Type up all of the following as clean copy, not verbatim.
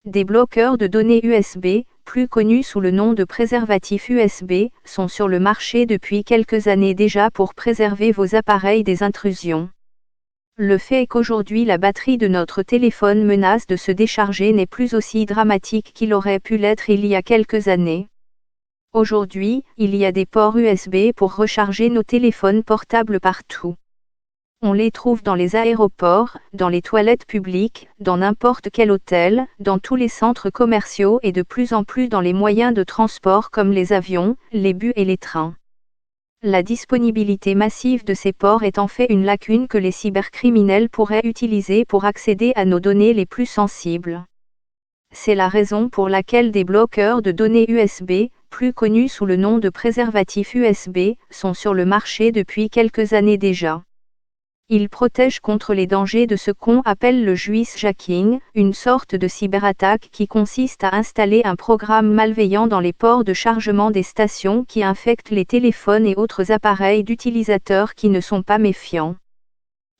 Des bloqueurs de données USB, plus connus sous le nom de préservatifs USB, sont sur le marché depuis quelques années déjà pour préserver vos appareils des intrusions. Le fait qu'aujourd'hui la batterie de notre téléphone menace de se décharger n'est plus aussi dramatique qu'il aurait pu l'être il y a quelques années. Aujourd'hui, il y a des ports USB pour recharger nos téléphones portables partout. On les trouve dans les aéroports, dans les toilettes publiques, dans n'importe quel hôtel, dans tous les centres commerciaux et de plus en plus dans les moyens de transport comme les avions, les bus et les trains. La disponibilité massive de ces ports est en fait une lacune que les cybercriminels pourraient utiliser pour accéder à nos données les plus sensibles. C'est la raison pour laquelle des bloqueurs de données USB, plus connus sous le nom de préservatifs USB, sont sur le marché depuis quelques années déjà. Ils protègent contre les dangers de ce qu'on appelle le juice-jacking, une sorte de cyberattaque qui consiste à installer un programme malveillant dans les ports de chargement des stations qui infecte les téléphones et autres appareils d'utilisateurs qui ne sont pas méfiants.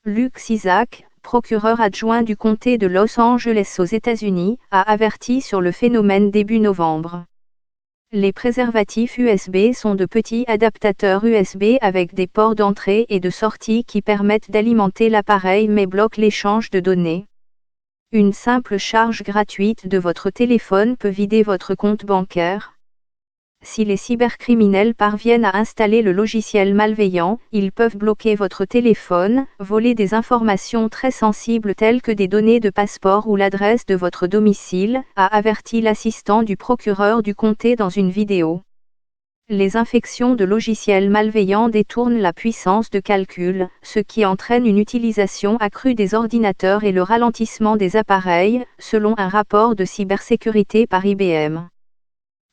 Luke Cisak, procureur adjoint du comté de Los Angeles aux États-Unis, a averti sur le phénomène début novembre. Les préservatifs USB sont de petits adaptateurs USB avec des ports d'entrée et de sortie qui permettent d'alimenter l'appareil mais bloquent l'échange de données. Une simple charge gratuite de votre téléphone peut vider votre compte bancaire. Si les cybercriminels parviennent à installer le logiciel malveillant, ils peuvent bloquer votre téléphone, voler des informations très sensibles telles que des données de passeport ou l'adresse de votre domicile, a averti l'assistant du procureur du comté dans une vidéo. Les infections de logiciels malveillants détournent la puissance de calcul, ce qui entraîne une utilisation accrue des ordinateurs et le ralentissement des appareils, selon un rapport de cybersécurité par IBM.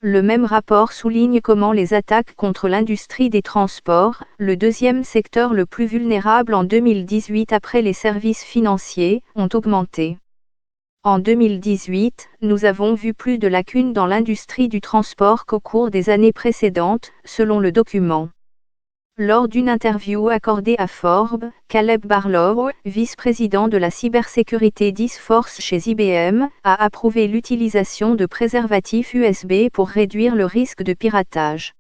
Le même rapport souligne comment les attaques contre l'industrie des transports, le deuxième secteur le plus vulnérable en 2018 après les services financiers, ont augmenté. En 2018, nous avons vu plus de lacunes dans l'industrie du transport qu'au cours des années précédentes, selon le document. Lors d'une interview accordée à Forbes, Caleb Barlow, vice-président de la cybersécurité d'X-Force chez IBM, a approuvé l'utilisation de préservatifs USB pour réduire le risque de piratage.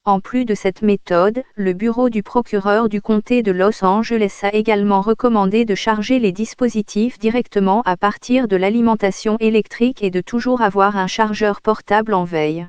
En plus de cette méthode, le bureau du procureur du comté de Los Angeles a également recommandé de charger les dispositifs directement à partir de l'alimentation électrique et de toujours avoir un chargeur portable en veille.